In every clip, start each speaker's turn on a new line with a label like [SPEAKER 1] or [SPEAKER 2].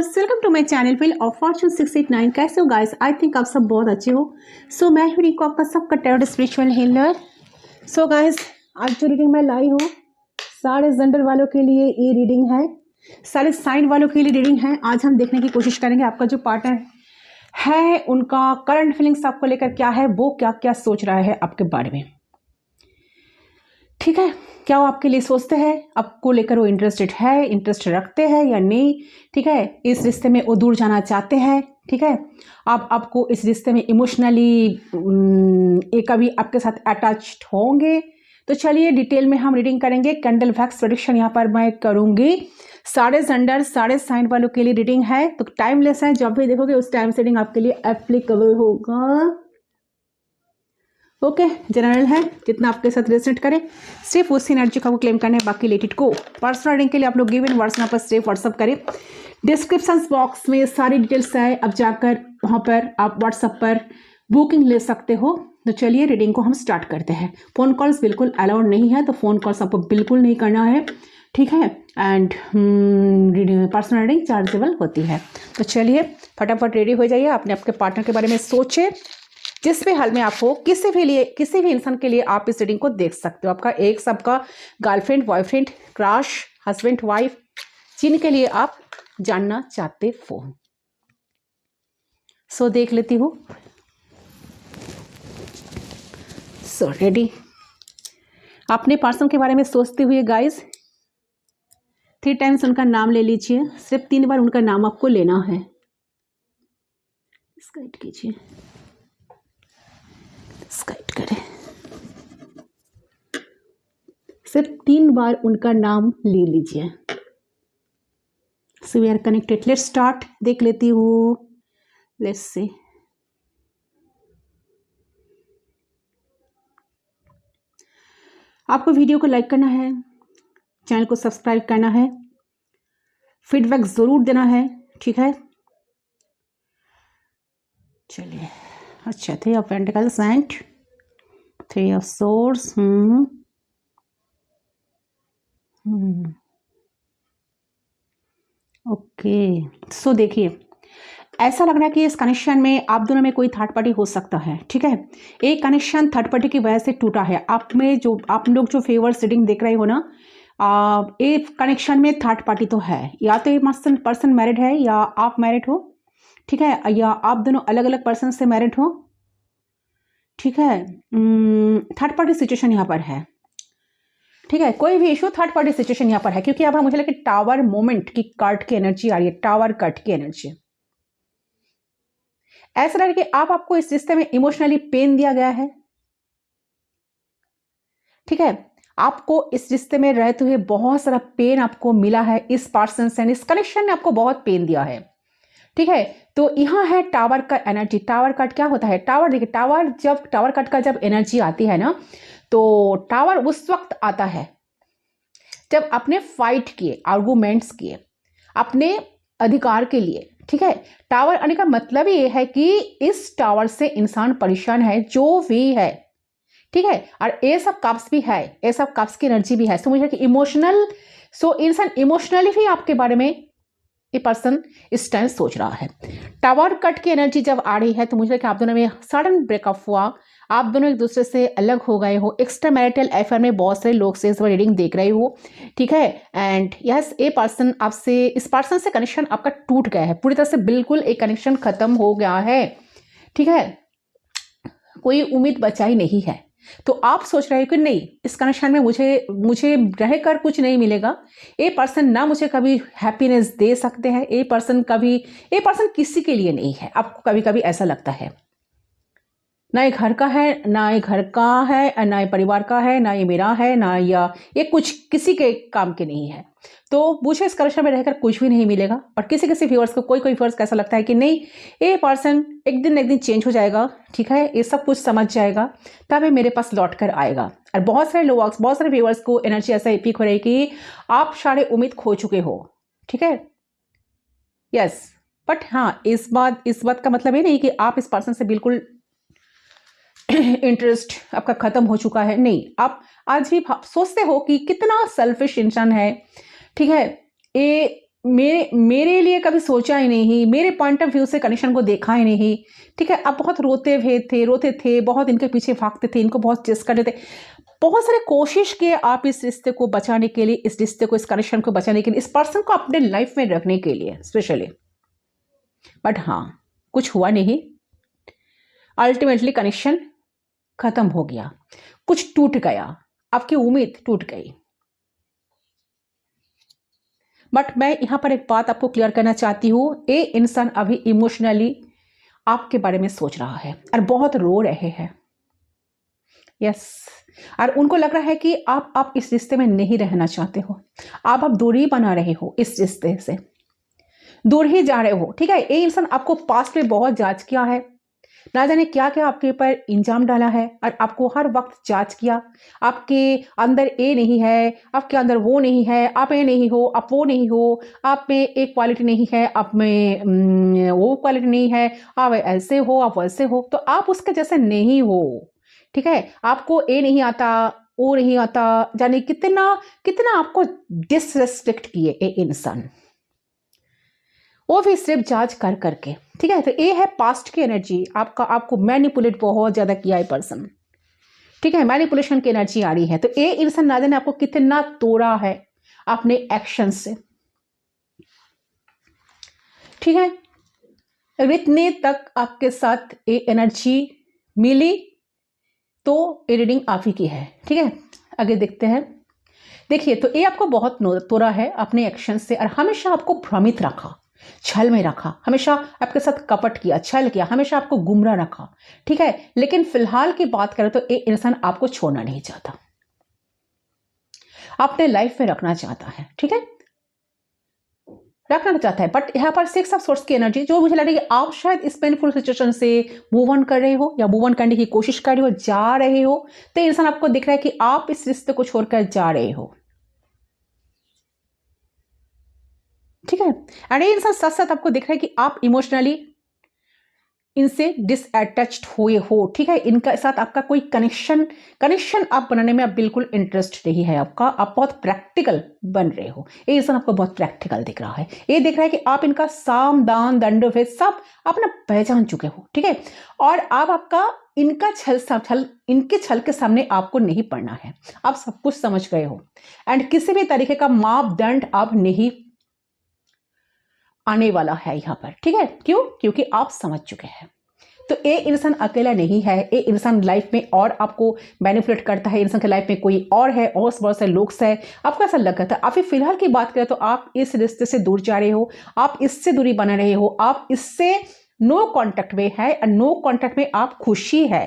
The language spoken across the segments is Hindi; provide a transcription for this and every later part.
[SPEAKER 1] Viewers, welcome to my channel wheel of fortune 689। कैसे हो गाइस? आई थिंक आप सब बहुत अच्छे हो। सो मैं हूं रिको, आपका सबका tarot spiritual healer. So guys, आज जो रीडिंग मैं लाई हूँ सारे जेंडर वालों के लिए ये रीडिंग है, सारे साइन वालों के लिए रीडिंग है। आज हम देखने की कोशिश करेंगे आपका जो पार्टनर है उनका करंट फीलिंग्स आपको लेकर क्या है, वो क्या क्या सोच रहा है आपके बारे में। ठीक है, क्या वो आपके लिए सोचते हैं, आपको लेकर वो इंटरेस्टेड है, इंटरेस्ट रखते हैं या नहीं। ठीक है, इस रिश्ते में वो दूर जाना चाहते हैं। ठीक है, आप आपको इस रिश्ते में इमोशनली एक कभी आपके साथ अटैच्ड होंगे। तो चलिए डिटेल में हम रीडिंग करेंगे। कैंडल वैक्स प्रेडिक्शन यहाँ पर मैं करूँगी। सारे जेंडर सारे साइन वालों के लिए रीडिंग है, तो टाइमलेस है। जब भी देखोगे उस टाइम से रीडिंग आपके लिए एप्लीकेबल होगा। ओके, जनरल है, जितना आपके साथ रेजोनेट करे सिर्फ उस एनर्जी का वो क्लेम करना है, बाकी let it go. Personal reading के लिए आप लोग गिवन वर्ड्स यहाँ पर सिर्फ व्हाट्सअप करें। डिस्क्रिप्शन बॉक्स में सारी डिटेल्स है, अब जाकर वहाँ पर आप व्हाट्सअप पर बुकिंग ले सकते हो। तो चलिए रीडिंग को हम स्टार्ट करते हैं। फ़ोन कॉल्स बिल्कुल अलाउड नहीं है, तो फ़ोन कॉल्स आपको बिल्कुल नहीं करना है। ठीक है, एंड पर्सनल रीडिंग चार्जेबल होती है। तो चलिए फटाफट रेडी हो जाइए, अपने आपके पार्टनर के बारे में सोचें। जिस भी हाल में आप हो, किसी भी इंसान के लिए आप इस रीडिंग को देख सकते हो। आपका एक सबका girlfriend, boyfriend, crush, husband, wife, जिनके लिए आप जानना चाहते हो। सो देख लेती हूँ। So ready. अपने पर्सन के बारे में सोचते हुए गाइस 3 टाइम्स उनका नाम ले लीजिए। सिर्फ 3 बार उनका नाम आपको लेना है। स्काइट कीजिए, स्काइट करें। सिर्फ 3 बार उनका नाम ले लीजिए। So we are connected, let's start. देख लेती हूँ, लेट्स सी। आपको वीडियो को लाइक करना है, चैनल को सब्सक्राइब करना है, फीडबैक जरूर देना है। ठीक है, चलिए। अच्छा, 3 of pentacles and 3 of swords. Okay, so देखिए, ऐसा लग रहा है कि इस कनेक्शन में आप दोनों में कोई थर्ड पार्टी हो सकता है। ठीक है, एक कनेक्शन थर्ड पार्टी की वजह से टूटा है। आप लोग जो फेवर रीडिंग देख रहे हो ना, एक कनेक्शन में थर्ड पार्टी तो है। या तो ये पर्सन मैरिड है या आप मैरिड हो। ठीक है, या आप दोनों अलग अलग पर्सन से मैरिड हो। ठीक है, थर्ड पार्टी सिचुएशन यहाँ पर है। ठीक है, कोई भी इशू, थर्ड पार्टी सिचुएशन यहाँ पर है, क्योंकि यहाँ पर मुझे लगे टावर मोमेंट की कार्ड की एनर्जी आ रही है, टावर कट की एनर्जी। ऐसा लग रहा है कि आपको इस रिश्ते में इमोशनली पेन दिया गया है। ठीक है, आपको इस रिश्ते में रहते हुए बहुत सारा पेन आपको मिला है। इस पर्सन से, इस कनेक्शन ने आपको बहुत पेन दिया है। ठीक है, तो यहाँ है टावर का एनर्जी। टावर कट क्या होता है? टावर, देखिए, टावर कट का जब एनर्जी आती है ना, तो टावर उस वक्त आता है जब आपने फाइट किए, आर्गूमेंट्स किए अपने अधिकार के लिए। ठीक है, टावर आने का मतलब ये है कि इस टावर से इंसान परेशान है, जो भी है। ठीक है, और ये सब कप्स भी है, ये सब कप्स की एनर्जी भी है। सो मुझे कि इमोशनल, इंसान इमोशनली भी आपके बारे में ये पर्सन इस टाइम सोच रहा है। टावर कट की एनर्जी जब आ रही है, तो मुझे कि आप दोनों में सडन ब्रेकअप हुआ, आप दोनों एक दूसरे से अलग हो गए हो। एक्स्ट्रा मैरिटल अफेयर में बहुत सारे लोग से इस बार रीडिंग देख रहे हो। ठीक है, एंड यस, ये पर्सन आपसे, इस पर्सन से कनेक्शन आपका टूट गया है पूरी तरह से, बिल्कुल एक कनेक्शन खत्म हो गया है। ठीक है, कोई उम्मीद बचा ही नहीं है। तो आप सोच रहे हो कि नहीं, इस कनेक्शन में मुझे रहकर कुछ नहीं मिलेगा। ये पर्सन ना मुझे कभी हैप्पीनेस दे सकते हैं। ये पर्सन किसी के लिए नहीं है। आपको कभी कभी ऐसा लगता है, ना ये घर का है, ना ये घर का है, ना ये परिवार का है, ना ये मेरा है, ना या ये कुछ किसी के काम के नहीं है। तो मुझे इस कनेक्शन में रहकर कुछ भी नहीं मिलेगा। और किसी व्यूअर्स को, कोई व्यूअर्स को ऐसा लगता है कि नहीं, ये पर्सन एक दिन चेंज हो जाएगा। ठीक है, ये सब कुछ समझ जाएगा, तब ये मेरे पास लौट कर आएगा। और बहुत सारे व्यूअर्स को एनर्जी ऐसा एपिक हो रही है कि आप सारे उम्मीद खो चुके हो। ठीक है, यस, बट हाँ, इस बात का मतलब ये नहीं कि आप इस पर्सन से बिल्कुल इंटरेस्ट आपका खत्म हो चुका है। नहीं, आप आज भी सोचते हो कि कितना सेल्फिश इंसान है। ठीक है, ये मेरे लिए कभी सोचा ही नहीं, मेरे पॉइंट ऑफ व्यू से कनेक्शन को देखा ही नहीं। ठीक है, आप बहुत रोते थे, बहुत इनके पीछे भागते थे, इनको बहुत चेस करते थे, बहुत सारे कोशिश किए आप इस रिश्ते को बचाने के लिए, इस रिश्ते को, इस कनेक्शन को बचाने के लिए, इस पर्सन को अपने लाइफ में रखने के लिए स्पेशली। बट हाँ, कुछ हुआ नहीं। अल्टीमेटली कनेक्शन खत्म हो गया, कुछ टूट गया, आपकी उम्मीद टूट गई। बट मैं यहां पर एक बात आपको क्लियर करना चाहती हूं, ये इंसान अभी इमोशनली आपके बारे में सोच रहा है और बहुत रो रहे हैं। यस, और उनको लग रहा है कि आप इस रिश्ते में नहीं रहना चाहते हो, आप दूरी बना रहे हो, इस रिश्ते से दूर ही जा रहे हो। ठीक है, ये इंसान आपको पास्ट में बहुत जांच किया है, ना जाने क्या क्या आपके ऊपर इंजाम डाला है, और आपको हर वक्त जांच किया। आपके अंदर ये नहीं है, आपके अंदर वो नहीं है, आप ये नहीं हो, आप वो नहीं हो, आप में एक क्वालिटी नहीं है, आप में वो क्वालिटी नहीं है, आप ऐसे हो, आप वैसे हो, तो आप उसके जैसे नहीं हो। ठीक है, आपको ये नहीं आता, वो नहीं आता, जाने कितना कितना आपको डिसरेस्पेक्ट किए ये इंसान, वो भी सिर्फ जांच कर करके। ठीक है, तो ये है पास्ट की एनर्जी, आपको मैनिपुलेट बहुत ज्यादा किया है पर्सन। ठीक है, मैनिपुलेशन की एनर्जी आ रही है, तो ये इंसान ना जाने आपको कितना तोड़ा है अपने एक्शन से। ठीक है, इतने तक आपके साथ ये एनर्जी मिली तो ये रीडिंग आप ही की है। ठीक है, आगे देखते हैं। देखिए, तो ये आपको बहुत तोड़ा है अपने एक्शन से, और हमेशा आपको भ्रमित रखा, छल में रखा, हमेशा आपके साथ कपट किया, छल किया, हमेशा आपको गुमराह रखा। ठीक है, लेकिन फिलहाल की बात करें तो ये इंसान आपको छोड़ना नहीं चाहता, अपने लाइफ में रखना चाहता है। ठीक है, रखना चाहता है, बट यहाँ पर 6 ऑफ सोर्स की एनर्जी जो मुझे लग रही है कि आप शायद इस पेनफुल सिचुएशन से मूव ऑन कर रहे हो या मूव ऑन करने की कोशिश कर रहे हो, जा रहे हो, तो इंसान आपको दिख रहा है कि आप इस रिश्ते को छोड़कर जा रहे हो। ठीक है, एंड ये इंसान साथ साथ आपको दिख रहा है कि आप इमोशनली इनसे डिसअटैच्ड हुए हो। ठीक है, इनका साथ आपका कोई कनेक्शन आप बनाने में आप बिल्कुल इंटरेस्ट नहीं है आपका, आप बहुत प्रैक्टिकल बन रहे हो। ये इंसान आपको बहुत प्रैक्टिकल दिख रहा है, ये दिख रहा है कि आप इनका साम दान दंड भेद सब अपना पहचान चुके हो। ठीक है, और आप आपका इनका इनके छल के सामने आपको नहीं पड़ना है, आप सब कुछ समझ गए हो, एंड किसी भी तरीके का मापदंड आप नहीं आने वाला है यहाँ पर। ठीक है, क्यों? क्योंकि आप समझ चुके हैं। तो ये इंसान अकेला नहीं है, ये इंसान लाइफ में और आपको मैनिपुलेट करता है, इंसान के लाइफ में कोई और है, और बहुत सारे लोग है। आपको ऐसा लग रहा था, अभी फिलहाल की बात करें तो आप इस रिश्ते से दूर जा रहे हो, आप इससे दूरी बना रहे हो, आप इससे नो कॉन्टैक्ट में है, और नो कॉन्टैक्ट में आप खुशी है।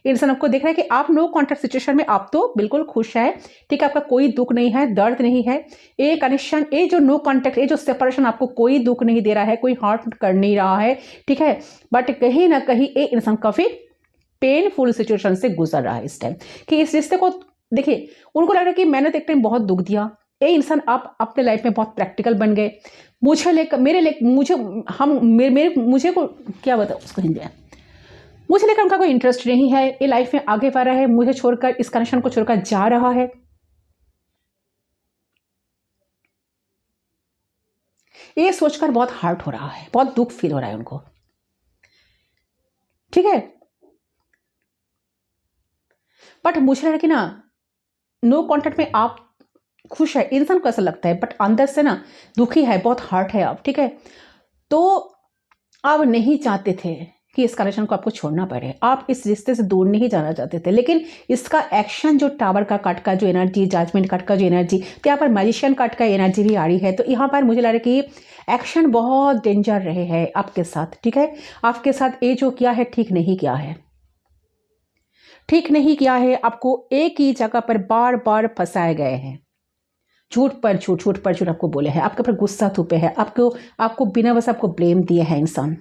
[SPEAKER 1] इंसान आपको देख रहा है कि आप नो कॉन्टैक्ट सिचुएशन में आप तो बिल्कुल खुश है। ठीक है, आपका कोई दुख नहीं है, दर्द नहीं है। ये कनेक्शन, ये जो नो कॉन्टैक्ट, ये जो सेपरेशन आपको कोई दुख नहीं दे रहा है, कोई हार्ट कर नहीं रहा है। ठीक है, बट कहीं ना कहीं ये इंसान काफी पेनफुल सिचुएशन से गुजर रहा है इस टाइम, कि इस रिश्ते को देखिए, उनको लग रहा है कि मैंने तो एक टाइम बहुत दुख दिया। ये इंसान आप अपने लाइफ में बहुत प्रैक्टिकल बन गए, मुझे लेकर, मेरे ले मुझे हम मेरे मुझे को क्या बताओ उसको हिंदी में, मुझे लेकर उनका कोई इंटरेस्ट नहीं है, ये लाइफ में आगे बढ़ रहा है, मुझे छोड़कर, इस कनेक्शन को छोड़कर जा रहा है। ये सोचकर बहुत हर्ट हो रहा है, बहुत दुख फील हो रहा है उनको। ठीक है, बट मुझे लग रहा है कि ना, नो कॉन्टेक्ट में आप खुश है, इंसान को ऐसा लगता है, बट अंदर से ना दुखी है, बहुत हर्ट है आप। ठीक है, तो आप नहीं चाहते थे कि इस कनेक्शन को आपको छोड़ना पड़े, आप इस रिश्ते से दूर नहीं जाना चाहते थे, लेकिन इसका एक्शन, जो टावर का कट का जो एनर्जी, जजमेंट कट का जो एनर्जी, तो यहाँ पर मैजिशियन कट का एनर्जी भी आ रही है। तो यहाँ पर मुझे लग रहा है कि एक्शन बहुत डेंजर रहे हैं आपके साथ। ठीक है, आपके साथ ये जो किया है ठीक नहीं किया है, ठीक नहीं किया है। आपको एक ही जगह पर बार बार फंसाए गए हैं, झूठ पर झूठ, झूठ पर झूठ आपको बोले हैं, आपके ऊपर गुस्सा थूपे हैं, आपको बिना बस आपको ब्लेम दिए हैं इंसान।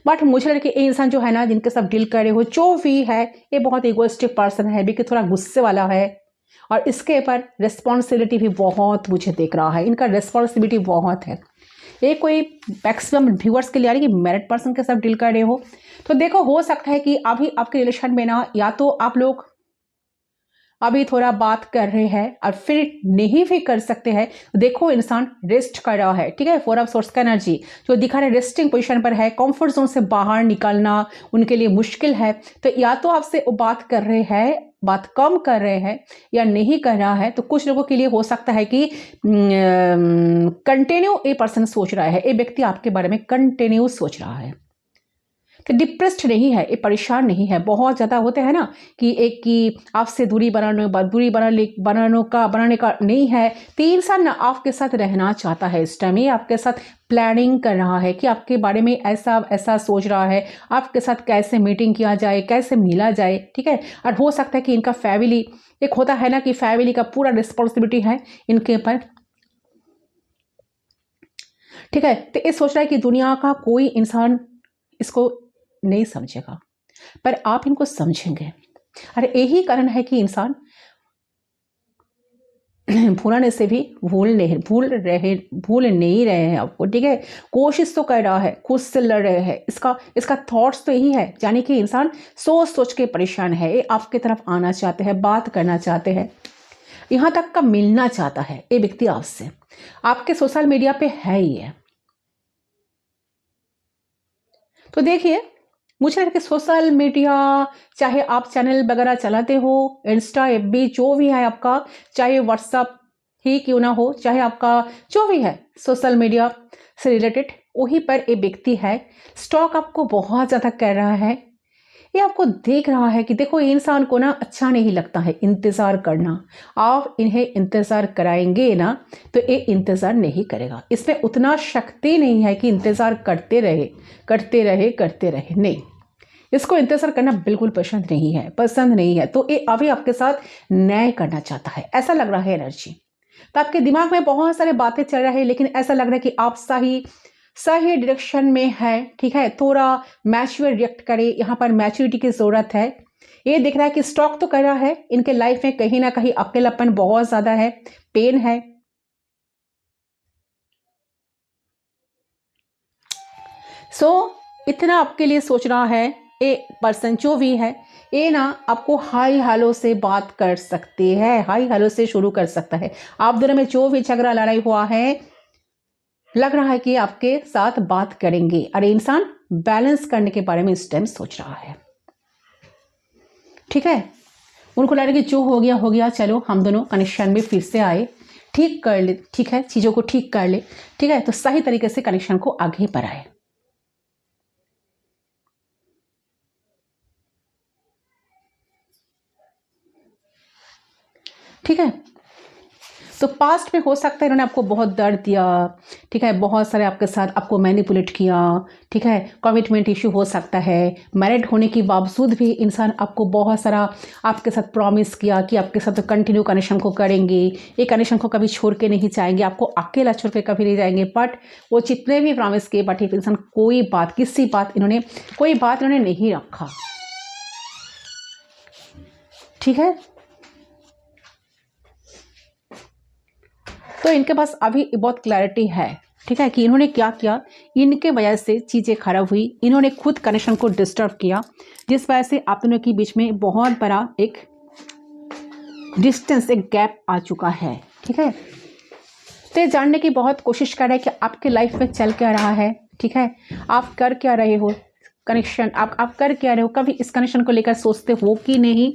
[SPEAKER 1] बट मुझे लगे ये इंसान जो है ना, जिनके साथ डील कर रहे हो, जो भी है, ये बहुत इगोइस्टिक पर्सन है, भी थोड़ा गुस्से वाला है, और इसके ऊपर रिस्पॉन्सिबिलिटी भी बहुत मुझे देख रहा है, इनका रिस्पॉन्सिबिलिटी बहुत है। ये कोई मैक्सिमम व्यूअर्स के लिए आ रही है कि मैरिड पर्सन के साथ डील कर रहे हो, तो देखो, हो सकता है कि अभी आपके रिलेशन में ना, या तो आप लोग अभी थोड़ा बात कर रहे हैं और फिर नहीं भी कर सकते हैं, देखो इंसान रेस्ट कर रहा है, ठीक है। 4 ऑफ सोर्स का एनर्जी जो दिखा रहा है रेस्टिंग पोजीशन पर है, कंफर्ट जोन से बाहर निकलना उनके लिए मुश्किल है। तो या तो आपसे वो बात कर रहे हैं, बात कम कर रहे हैं, या नहीं कर रहा है। तो कुछ लोगों के लिए हो सकता है कि कंटिन्यू ये पर्सन सोच रहा है, ये व्यक्ति आपके बारे में कंटिन्यू सोच रहा है। तो डिप्रेस्ड नहीं है, ये परेशान नहीं है। बहुत ज़्यादा होते हैं ना कि एक कि आपसे दूरी बनाने का नहीं है। तो इंसान ना आपके साथ रहना चाहता है, इस टाइम ये आपके साथ प्लानिंग कर रहा है कि आपके बारे में ऐसा ऐसा सोच रहा है, आपके साथ कैसे मीटिंग किया जाए, कैसे मिला जाए, ठीक है। और हो सकता है कि इनका फैमिली, एक होता है ना कि फैमिली का पूरा रिस्पॉन्सिबिलिटी है इनके ऊपर, ठीक है। तो ये सोच रहा है कि दुनिया का कोई इंसान इसको नहीं समझेगा, पर आप इनको समझेंगे। अरे यही कारण है कि इंसान भूलने से भी भूल नहीं रहे हैं आपको, ठीक है। कोशिश तो कर रहा है, खुद से लड़ रहे हैं। इसका थॉट्स तो यही है, यानी कि इंसान सोच सोच के परेशान है। ये आपके तरफ आना चाहते हैं, बात करना चाहते हैं, यहाँ तक का मिलना चाहता है ये व्यक्ति आपसे। आपके सोशल मीडिया पे है ही है। तो देखिए, मुझे लगता है कि सोशल मीडिया, चाहे आप चैनल वगैरह चलाते हो, इंस्टा, एफबी, जो भी है आपका, चाहे व्हाट्सअप ही क्यों ना हो, चाहे आपका जो भी है सोशल मीडिया से रिलेटेड, वहीं पर एक व्यक्ति है। स्टॉक आपको बहुत ज़्यादा कर रहा है, ये आपको देख रहा है कि देखो ये इंसान को ना अच्छा नहीं लगता है इंतज़ार करना। आप इन्हें इंतज़ार कराएंगे ना तो ये इंतज़ार नहीं करेगा। इसमें उतना शक्ति नहीं है कि इंतज़ार करते रहे, नहीं। इसको इंतज़ार करना बिल्कुल पसंद नहीं है। तो ये अभी आपके साथ न्याय करना चाहता है, ऐसा लग रहा है एनर्जी। तो आपके दिमाग में बहुत सारे बातें चल रही है, लेकिन ऐसा लग रहा है कि आप सही डायरेक्शन में है, ठीक है। थोड़ा मैच्योर रिएक्ट करे, यहाँ पर मैच्योरिटी की ज़रूरत है। ये दिख रहा है कि स्टॉक तो कर रहा है, इनके लाइफ में कहीं ना कहीं अकेलापन बहुत ज़्यादा है, पेन है। इतना आपके लिए सोच रहा है ये पर्सन जो भी है, ये ना आपको हाई हेलो से बात कर सकते हैं, हाई हेलो से शुरू कर सकता है। आप दोनों में जो भी झगड़ा लड़ाई हुआ है, लग रहा है कि आपके साथ बात करेंगे। अरे इंसान बैलेंस करने के बारे में इस टाइम सोच रहा है, ठीक है। उनको लग रहा है कि जो हो गया, चलो हम दोनों कनेक्शन में फिर से आए, ठीक कर ले, ठीक है, चीज़ों को ठीक कर ले, ठीक है। तो सही तरीके से कनेक्शन को आगे बढ़ाए, ठीक है। तो पास्ट में हो सकता है इन्होंने आपको बहुत दर्द दिया, ठीक है, बहुत सारे आपके साथ आपको मैनिपुलेट किया, ठीक है। कमिटमेंट इशू हो सकता है। मैरिड होने के बावजूद भी इंसान आपको बहुत सारा आपके साथ प्रॉमिस किया कि आपके साथ कंटिन्यू कनेक्शन को करेंगे, ये कनेक्शन को कभी छोड़ के नहीं जाएंगे, आपको अकेला छोड़ के कभी नहीं जाएंगे। बट वो जितने भी प्रॉमिस किए, बट एक इंसान कोई बात इन्होंने नहीं रखा, ठीक है। तो इनके पास अभी बहुत क्लैरिटी है, ठीक है, कि इन्होंने क्या किया, इनके वजह से चीज़ें खराब हुई, इन्होंने खुद कनेक्शन को डिस्टर्ब किया, जिस वजह से आप दोनों के बीच में बहुत बड़ा एक डिस्टेंस, एक गैप आ चुका है, ठीक है। तो ये जानने की बहुत कोशिश कर रहे हैं कि आपके लाइफ में चल क्या रहा है, ठीक है, आप कर क्या रहे हो, कनेक्शन आप कर क्या रहे हो, कभी इस कनेक्शन को लेकर सोचते हो कि नहीं।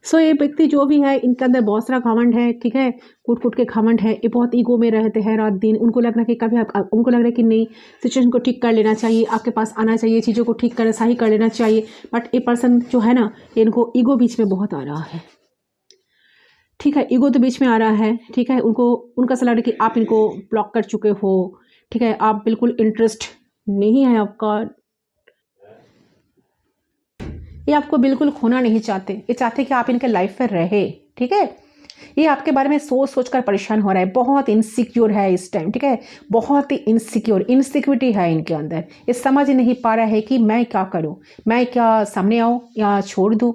[SPEAKER 1] ये व्यक्ति जो भी है, इनके अंदर बहुत सारा घमंड है, ठीक है, कूट के घमंड है। ये बहुत ईगो में रहते हैं रात दिन। उनको लग रहा है कि उनको लग रहा है कि नहीं, सिचुएशन को ठीक कर लेना चाहिए, आपके पास आना चाहिए, चीज़ों को ठीक कर सही कर लेना चाहिए। बट ये पर्सन जो है ना, इनको ईगो बीच में बहुत आ रहा है, ठीक है, ईगो तो बीच में आ रहा है, ठीक है। उनका सलाह है कि आप इनको ब्लॉक कर चुके हो, ठीक है, आप बिल्कुल इंटरेस्ट नहीं है आपका, ये आपको बिल्कुल खोना नहीं चाहते, ये चाहते कि आप इनके लाइफ में रहे, ठीक है। ये आपके बारे में सोच कर परेशान हो रहा है, बहुत इनसिक्योर है इस टाइम, ठीक है, बहुत ही इनसिक्योरिटी है इनके अंदर। ये समझ नहीं पा रहा है कि मैं क्या करूं, मैं क्या सामने आऊं या छोड़ दूं,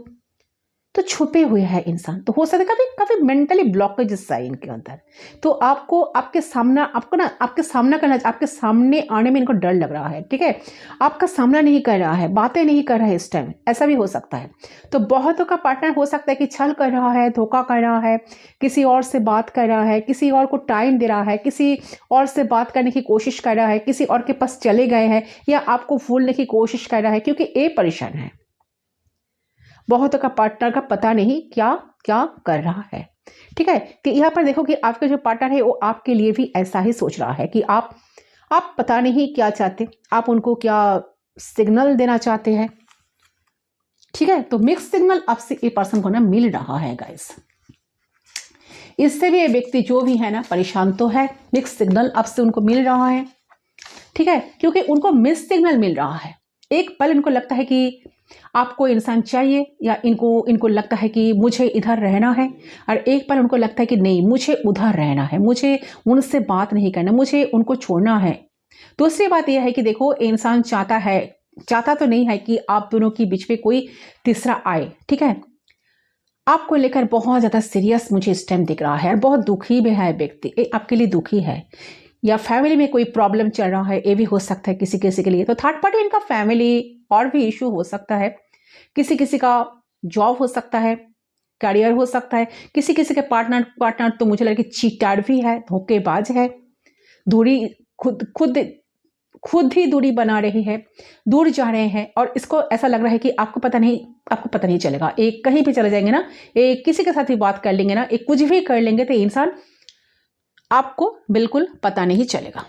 [SPEAKER 1] तो छुपे हुए हैं इंसान, तो हो सकता है काफी काफी मेंटली ब्लॉकेजेस है इनके अंदर। तो आपको आपके सामना आपको ना आपके सामना करना, आपके सामने आने में इनको डर लग रहा है, ठीक है, आपका सामना नहीं कर रहा है, बातें नहीं कर रहा है इस टाइम, ऐसा भी हो सकता है। तो बहुतों का पार्टनर हो सकता है कि छल कर रहा है, धोखा कर रहा है, किसी और से बात कर रहा है, किसी और को टाइम दे रहा है, किसी और से बात करने की कोशिश कर रहा है, किसी और के पास चले गए हैं, या आपको भूलने की कोशिश कर रहा है, क्योंकि ये परेशान है। बहुतों का पार्टनर का पता नहीं क्या क्या कर रहा है, ठीक है। कि यहाँ पर देखो कि आपका जो पार्टनर है वो आपके लिए भी ऐसा ही सोच रहा है कि आप पता नहीं क्या चाहते, आप उनको क्या सिग्नल देना चाहते हैं, ठीक है। तो मिक्स सिग्नल आपसे ये पर्सन को ना मिल रहा है गाइस। इससे भी ये व्यक्ति जो भी है ना परेशान तो है, मिक्स सिग्नल आपसे उनको मिल रहा है, ठीक है, क्योंकि उनको मिक्स सिग्नल मिल रहा है। एक पल इनको लगता है कि आपको इंसान चाहिए, या इनको लगता है कि मुझे इधर रहना है, और एक पल उनको लगता है कि नहीं, मुझे उधर रहना है, मुझे उनसे बात नहीं करना, मुझे उनको छोड़ना है। दूसरी बात यह है कि देखो इंसान चाहता तो नहीं है कि आप दोनों के बीच में कोई तीसरा आए, ठीक है। आपको लेकर बहुत ज़्यादा सीरियस मुझे इस टाइम दिख रहा है, और बहुत दुखी भी है व्यक्ति, आपके लिए दुखी है, या फैमिली में कोई प्रॉब्लम चल रहा है, ये भी हो सकता है किसी किसी के लिए। तो थर्ड पार्टी इनका फैमिली और भी इशू हो सकता है, किसी किसी का जॉब हो सकता है, करियर हो सकता है, किसी किसी के पार्टनर तो मुझे लगे चीटर भी है, धोखेबाज है, दूरी खुद ही दूरी बना रही है, दूर जा रहे हैं, और इसको ऐसा लग रहा है कि आपको पता नहीं चलेगा। एक कहीं भी चले जाएंगे ना, एक किसी के साथ भी बात कर लेंगे ना, एक कुछ भी कर लेंगे तो इंसान आपको बिल्कुल पता नहीं चलेगा,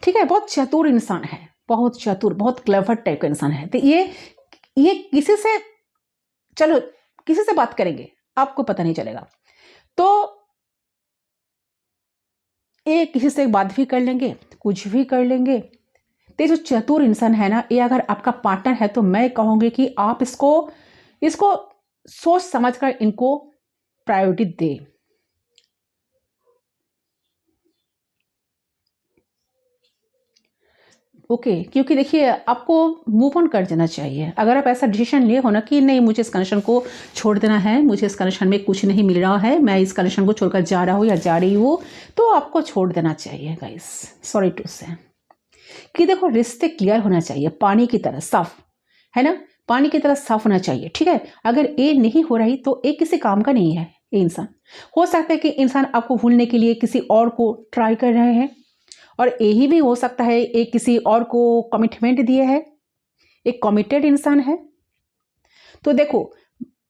[SPEAKER 1] ठीक है। बहुत चतुर इंसान है, बहुत चतुर, बहुत क्लेवर टाइप का इंसान है। तो ये किसी से बात करेंगे आपको पता नहीं चलेगा, तो ये किसी से बात भी कर लेंगे, कुछ भी कर लेंगे। तो जो चतुर इंसान है ना, ये अगर आपका पार्टनर है तो मैं कहूंगी कि आप इसको सोच समझकर इनको प्रायोरिटी दे। ओके, क्योंकि देखिए आपको मूव ऑन कर देना चाहिए। अगर आप ऐसा डिसीजन लिए हो ना कि नहीं, मुझे इस कनेक्शन को छोड़ देना है, मुझे इस कनेक्शन में कुछ नहीं मिल रहा है, मैं इस कनेक्शन को छोड़कर जा रहा हूँ या जा रही हूँ, तो आपको छोड़ देना चाहिए गाइस। सॉरी टू से कि देखो रिश्ते क्लियर होना चाहिए, पानी की तरह साफ, है ना, पानी की तरह साफ होना चाहिए, ठीक है। अगर ये नहीं हो रही तो ये किसी काम का नहीं है। ये इंसान हो सकता है कि इंसान आपको भूलने के लिए किसी और को ट्राई कर रहे हैं, और यही भी हो सकता है एक किसी और को कमिटमेंट दिए है, एक कमिटेड इंसान है। तो देखो,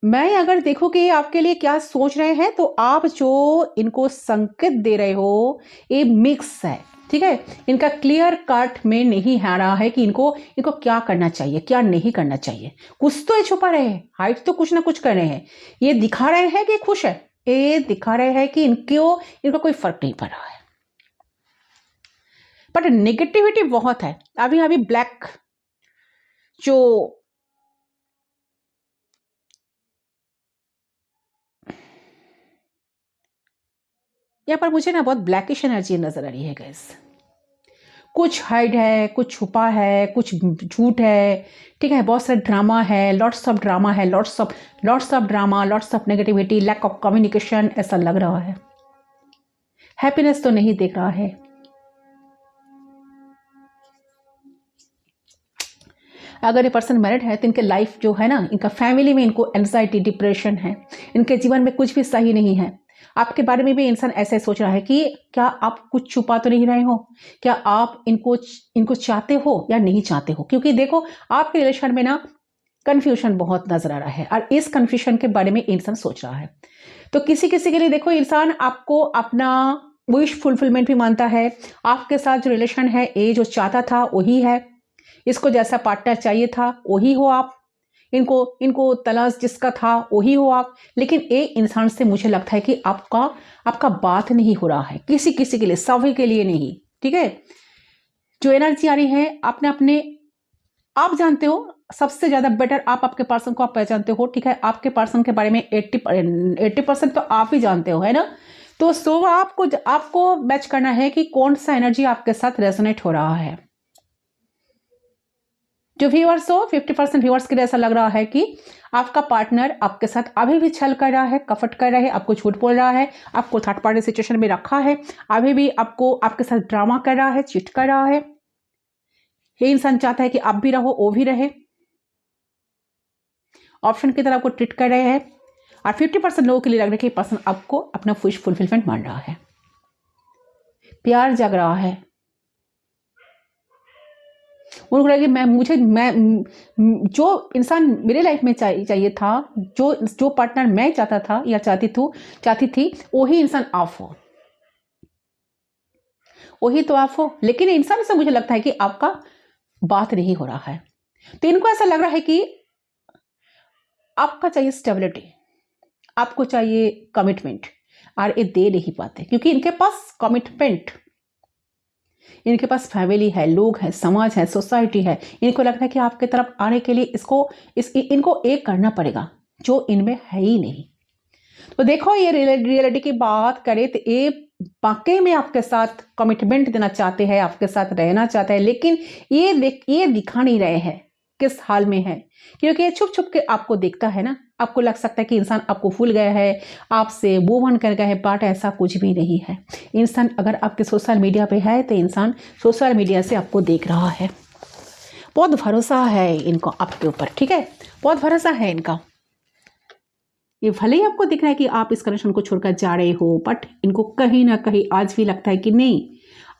[SPEAKER 1] मैं अगर देखो कि आपके लिए क्या सोच रहे हैं, तो आप जो इनको संकेत दे रहे हो ये मिक्स है, ठीक है। इनका क्लियर कट में नहीं आ रहा है कि इनको क्या करना चाहिए, क्या नहीं करना चाहिए। कुछ तो ये छुपा रहे हैं, हाइट तो कुछ ना कुछ कर रहे हैं। ये दिखा रहे हैं कि खुश है, ये दिखा रहे हैं कि इनको कोई फर्क नहीं पड़ रहा है, बट नेगेटिविटी बहुत है। अभी ब्लैक जो यहाँ पर मुझे ना बहुत ब्लैकिश एनर्जी नजर आ रही है गाइस। कुछ हाइड है, कुछ छुपा है, कुछ झूठ है, ठीक है। बहुत सारा ड्रामा है, लॉट्स ऑफ ड्रामा है, lots of drama, lots of negativity, lack of communication, ऐसा लग रहा है। हैप्पीनेस तो नहीं देख रहा है। अगर ये पर्सन मैरिड है तो इनके लाइफ जो है ना, इनका फैमिली में इनको एंजाइटी, डिप्रेशन है, इनके जीवन में कुछ भी सही नहीं है। आपके बारे में भी इंसान ऐसे सोच रहा है कि क्या आप कुछ छुपा तो नहीं रहे हो, क्या आप इनको चाहते हो या नहीं चाहते हो। क्योंकि देखो आपके रिलेशन में ना कंफ्यूजन बहुत नजर आ रहा है, और इस कंफ्यूजन के बारे में इंसान सोच रहा है। तो किसी किसी के लिए देखो इंसान आपको अपना विश फुलफिलमेंट भी मानता है। आपके साथ जो रिलेशन है, ये जो चाहता था वही है, इसको जैसा पार्टनर चाहिए था वही हो आप, इनको तलाश जिसका था वही हो आप। लेकिन एक इंसान से मुझे लगता है कि आपका बात नहीं हो रहा है, किसी किसी के लिए, सभी के लिए नहीं, ठीक है। जो एनर्जी आ रही है अपने आप जानते हो, सबसे ज्यादा बेटर आप आपके पर्सन को आप पहचानते हो, ठीक है। आपके पर्सन के बारे में 80% तो आप ही जानते हो, है ना। तो सो आपको मैच करना है कि कौन सा एनर्जी आपके साथ रेजोनेट हो रहा है। जो व्यूअर्स हो 50% व्यूअर्स के लिए ऐसा लग रहा है कि आपका पार्टनर आपके साथ अभी भी छल कर रहा है, कपट कर रहा है, आपको झूठ बोल रहा है, आपको थर्ड पार्टी सिचुएशन में रखा है, अभी भी आपको आपके साथ ड्रामा कर रहा है, चीट कर रहा है। ये इंसान चाहता है कि आप भी रहो, वो भी रहे, ऑप्शन की तरह आपको ट्रीट कर रहे हैं। और 50% लोगों के लिए लग रहा है कि पर्सन आपको अपना विश फुलफिलमेंट मान रहा है, प्यार जग रहा है। उनको लगे मैं जो इंसान मेरे लाइफ में चाहिए था, जो पार्टनर मैं चाहता था या चाहती थी, वही इंसान आप हो, वही तो आप हो। लेकिन इंसान से मुझे लगता है कि आपका बात नहीं हो रहा है। तो इनको ऐसा लग रहा है कि आपका चाहिए स्टेबिलिटी, आपको चाहिए कमिटमेंट, और ये दे नहीं पाते क्योंकि इनके पास कमिटमेंट, इनके पास फैमिली है, लोग हैं, समाज है, सोसाइटी है। इनको लगता है कि आपके तरफ आने के लिए इनको एक करना पड़ेगा जो इनमें है ही नहीं। तो देखो, ये रियलिटी की बात करें तो ये वाकई में आपके साथ कमिटमेंट देना चाहते हैं, आपके साथ रहना चाहते हैं, लेकिन ये दिखा नहीं रहे हैं किस हाल में है, क्योंकि ये छुप छुप के आपको देखता है ना। आपको लग सकता है कि इंसान आपको भूल गया है, आपसे मूव ऑन कर गया है, बट ऐसा कुछ भी नहीं है। इंसान अगर आपके सोशल मीडिया पे है तो इंसान सोशल मीडिया से आपको देख रहा है। बहुत भरोसा है इनको आपके ऊपर, ठीक है, बहुत भरोसा है इनका। ये भले ही आपको दिख रहा है कि आप इस कनेक्शन को छोड़कर जा रहे हो, बट इनको कहीं ना कहीं आज भी लगता है कि नहीं,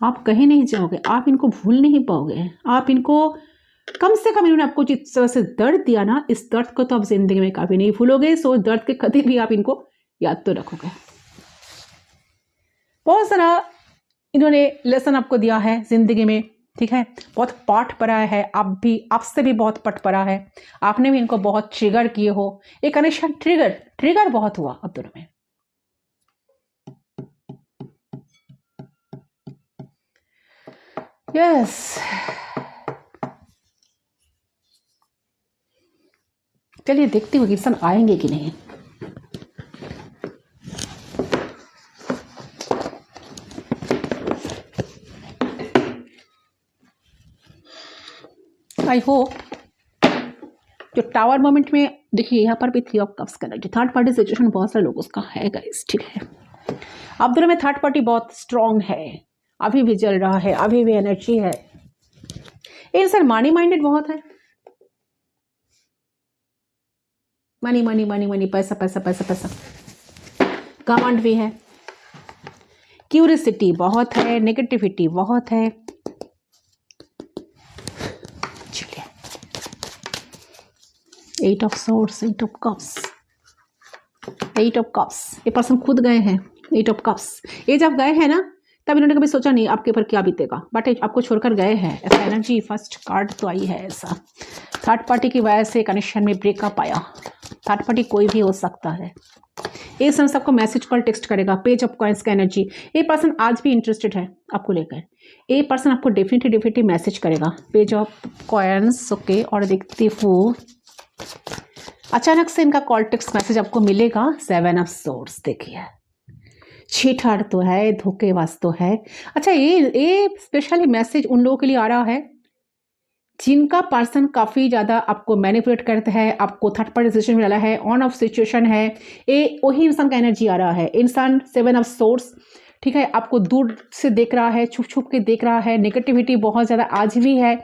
[SPEAKER 1] आप कहीं नहीं जाओगे, आप इनको भूल नहीं पाओगे। आप इनको कम से कम इन्होंने आपको जिस तरह से दर्द दिया ना, इस दर्द को तो आप जिंदगी में कभी नहीं भूलोगे। सो दर्द के कभी भी आप इनको याद तो रखोगे। बहुत सारा इन्होंने लेसन आपको दिया है जिंदगी में, ठीक है, बहुत पाठ पढ़ा है, आप भी, आपसे भी बहुत पट पड़ा है, आपने भी इनको बहुत ट्रिगर किए हो। एक कनेक्शन ट्रिगर बहुत हुआ अब दोनों में। यस, चलिए देखती हूँ कि इंसान आएंगे कि नहीं। आई होप जो टावर मोमेंट में देखिए, यहाँ पर भी थ्री ऑफ कप्स का एनर्जी, थर्ड पार्टी सिचुएशन बहुत सारे लोगों का है गाइस, ठीक है। अब दोनों में थर्ड पार्टी बहुत स्ट्रांग है, अभी भी जल रहा है, अभी भी एनर्जी है। इंसान मनी माइंडेड बहुत है, मनी मनी मनी मनी, पैसा पैसा पैसा पैसा, घमंड भी है, क्यूरियोसिटी बहुत है, नेगेटिविटी बहुत है। चलिए, 8 of swords, 8 of cups, 8 of cups. ये पर्सन खुद गए हैं 8 ऑफ कप्स। ये जब गए हैं ना, तब इन्होंने कभी सोचा नहीं आपके ऊपर क्या बीतेगा, बट आपको छोड़कर गए हैं। ऐसा एनर्जी, फर्स्ट कार्ड तो आई है ऐसा। थर्ड पार्टी की वजह से कनेक्शन में ब्रेकअप आया। थर्ड पार्टी कोई भी हो सकता है। ये समय सबको मैसेज कॉल टेक्स्ट करेगा। पेज ऑफ कॉइंस का एनर्जी, ये पर्सन आज भी इंटरेस्टेड है आपको लेकर। ये पर्सन आपको डेफिनेटली मैसेज करेगा। Page of coins, okay. और देखती हूँ अचानक से इनका कॉल टेक्स्ट मैसेज आपको मिलेगा। 7 ऑफ सोर्ड्स, देखिए छीठार तो है, धोखेबाज तो है। अच्छा, ये स्पेशली मैसेज उन लोगों के लिए आ रहा है जिनका पर्सन काफ़ी ज़्यादा आपको मैनिपुलेट करता है, आपको थर्ड पार्टी सिचुएशन में डाला है, ऑन ऑफ सिचुएशन है। ये वही इंसान का एनर्जी आ रहा है। इंसान 7 ऑफ सोर्ड्स, ठीक है, आपको दूर से देख रहा है, छुप छुप के देख रहा है। नेगेटिविटी बहुत ज़्यादा आज भी है,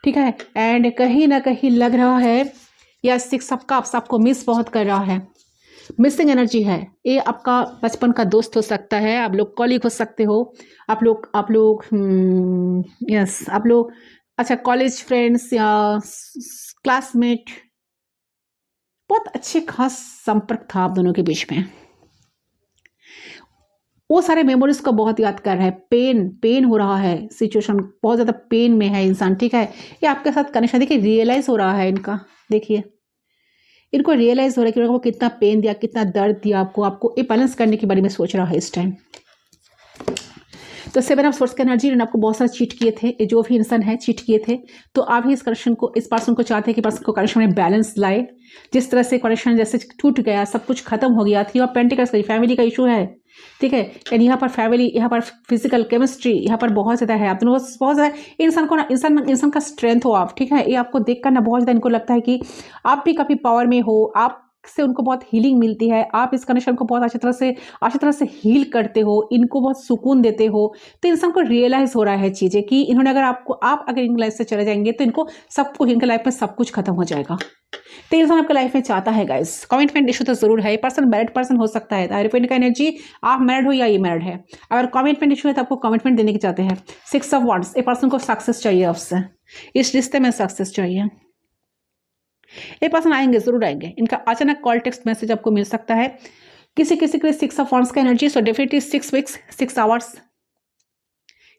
[SPEAKER 1] ठीक है। एंड कहीं ना कहीं लग रहा है या 6 ऑफ कप्स आपको मिस बहुत कर रहा है। मिसिंग एनर्जी है। ये आपका बचपन का दोस्त हो सकता है, आप लोग कॉलीग हो सकते हो, आप लोग यस, आप लोग, अच्छा, कॉलेज फ्रेंड्स या क्लासमेट। बहुत अच्छे खास संपर्क था आप दोनों के बीच में। वो सारे मेमोरीज को बहुत याद कर रहा है। पेन हो रहा है, सिचुएशन बहुत ज़्यादा पेन में है इंसान, ठीक है। ये आपके साथ कनेक्शन देखिए, रियलाइज हो रहा है इनका। देखिए, इनको रियलाइज हो रहा है कि उनको कितना पेन दिया, कितना दर्द दिया आपको ये बैलेंस करने के बारे में सोच रहा है इस टाइम। तो 7 ऑफ सोर्ड्स की एनर्जी ने आपको बहुत सारा चीट किए थे। ये जो भी इंसान है चीट किए थे, तो आप ही इस पर्सन को चाहते हैं कि पर्सन को कनेक्शन में बैलेंस लाए। जिस तरह से कनेक्शन जैसे टूट गया, सब कुछ खत्म हो गया थी। और पेंटिकल्स का फैमिली का इशू है, ठीक है। एंड यहाँ पर फैमिली, यहाँ पर फिजिकल केमिस्ट्री यहाँ पर बहुत ज़्यादा है। आप दोनों बहुत ज़्यादा इंसान को ना, इंसान का स्ट्रेंथ हो आप, ठीक है। ये आपको देखकर ना बहुत ज़्यादा इनको लगता है कि आप भी काफ़ी पावर में हो, आप से उनको बहुत हीलिंग मिलती है, आप इस कनेक्शन को बहुत अच्छी तरह से हील करते हो, इनको बहुत सुकून देते हो। तो इंसान को रियलाइज हो रहा है चीज़ें कि इन्होंने अगर आप अगर इनकी लाइफ से चले जाएंगे तो इनको सब कुछ, इनके लाइफ में सब कुछ खत्म हो जाएगा। तो इंसान आपके लाइफ में चाहता है गाइस। कमिटमेंट इशू तो जरूर है। पर्सन मैरिड पर्सन हो सकता है, रिपेंड का एनर्जी, आप मैरिड हो या ये मैरिड है। अगर कमिटमेंट इशू है तो आपको कमिटमेंट देने की चाहते हैं। 6 ऑफ वांड्स, ए पर्सन को सक्सेस चाहिए आपसे, इस रिश्ते में सक्सेस चाहिए। ये पर्सन आएंगे, जरूर आएंगे। इनका अचानक कॉल टेक्स्ट मैसेज आपको मिल सकता है। किसी किसी के लिए 6 ऑफ वांड्स का energy, so definitely 6 weeks 6 hours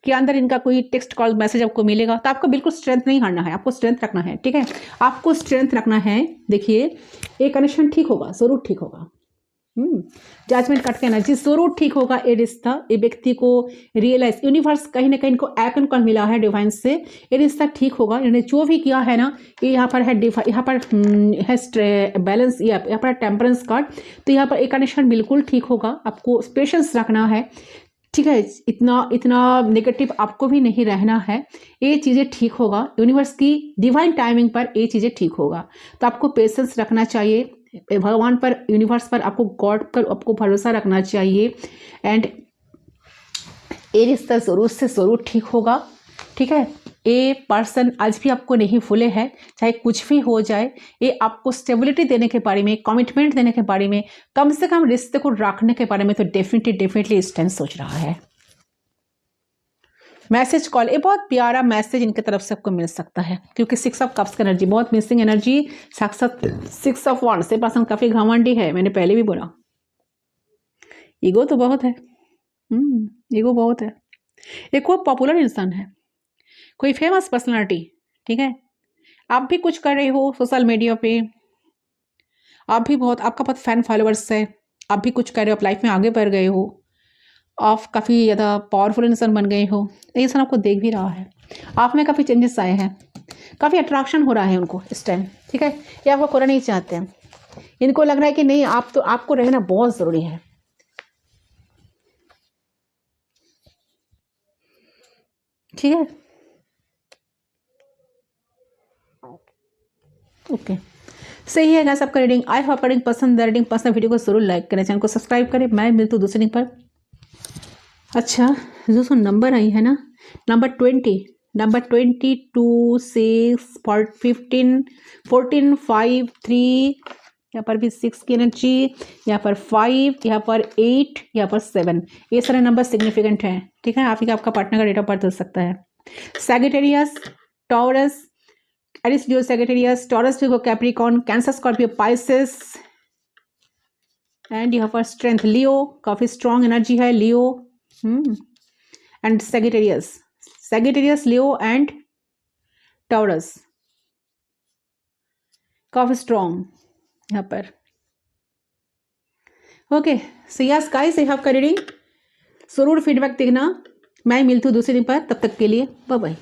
[SPEAKER 1] के अंदर इनका कोई टेक्स्ट कॉल मैसेज आपको मिलेगा। तो आपको बिल्कुल स्ट्रेंथ नहीं हारना है, आपको स्ट्रेंथ रखना है, ठीक है। आपको स्ट्रेंथ रखना है। देखिए ये कनेक्शन ठीक होगा, जरूर ठीक होगा। जजमेंट कार्ड का एनर्जी, जरूर ठीक होगा। ये रिश्ता, ये व्यक्ति को रियलाइज, यूनिवर्स कहीं ना कहीं इनको एक्शन कॉल मिला है डिवाइन से, ये रिश्ता ठीक होगा। इन्होंने जो भी किया है ना, ये यहाँ पर है यहाँ पर है बैलेंस, यहाँ पर टेम्परेंस कार्ड। तो यहाँ पर एक कनेक्शन बिल्कुल ठीक होगा। आपको पेशेंस रखना है, ठीक है। इतना नेगेटिव आपको भी नहीं रहना है। ये चीज़ें ठीक होगा। यूनिवर्स की डिवाइन टाइमिंग पर ये चीज़ें ठीक होगा। तो आपको पेशेंस रखना चाहिए, भगवान पर, यूनिवर्स पर, आपको गॉड पर आपको भरोसा रखना चाहिए। एंड ये रिश्ता जरूर से जरूर ठीक होगा, ठीक है। ये पर्सन आज भी आपको नहीं भूले हैं, चाहे कुछ भी हो जाए। ये आपको स्टेबिलिटी देने के बारे में, कमिटमेंट देने के बारे में, कम से कम रिश्ते को रखने के बारे में तो डेफिनेटली इस टाइम सोच रहा है। मैसेज कॉल, ये बहुत प्यारा मैसेज इनके तरफ से आपको मिल सकता है, क्योंकि 6 ऑफ कप्स का एनर्जी बहुत मिसिंग एनर्जी। साक्षात 6 ऑफ वांड्स, ये पर्सन काफी घमंडी है, मैंने पहले भी बोला। ईगो तो बहुत है, ईगो बहुत है। एक वो पॉपुलर इंसान है, कोई फेमस पर्सनालिटी, ठीक है। आप भी कुछ कर रहे हो सोशल मीडिया पे, आप भी बहुत, आपका बहुत फैन फॉलोअर्स है, आप भी कुछ कर रहे हो, आप लाइफ में आगे बढ़ गए हो, आप काफ़ी ज़्यादा पावरफुल इंसान बन गए हो। ये इंसान आपको देख भी रहा है, आप में काफ़ी चेंजेस आए हैं, काफ़ी अट्रैक्शन हो रहा है उनको इस टाइम, ठीक है। ये आपको खोना नहीं चाहते हैं, इनको लग रहा है कि नहीं, आप तो, आपको रहना बहुत ज़रूरी है, ठीक है। ओके, सही है गाइस आपका रीडिंग। आई होप रीडिंग पसंद है, रीडिंग पसंद वीडियो को जरूर लाइक करें, चैनल को सब्सक्राइब करें। मैं मिलती हूँ दूसरे लिंक पर। अच्छा, जो नंबर आई है ना, नंबर 20, नंबर 22, 6, 15, 14, 5, 3, यहाँ पर भी 6 की एनर्जी, यहाँ पर 5, यहाँ पर 8, यहाँ पर 7, ये सारे नंबर सिग्निफिकेंट हैं, ठीक है। आप ही आपका पार्टनर का डेट ऑफ बर्थ हो सकता है। Sagittarius, Taurus, Aries, Leo, Sagittarius, Taurus, Virgo, Capricorn, Cancer, Scorpio, Pisces. And यहाँ पर स्ट्रेंथ, लियो, काफी स्ट्रॉन्ग एनर्जी है Leo. And Sagittarius, Leo and Taurus, काफी स्ट्रॉन्ग यहाँ पर। Okay, so yes guys, I have reading, जरूर फीडबैक देखना। मैं मिलती हूँ दूसरे दिन पर, तब तक के लिए बाय बाय।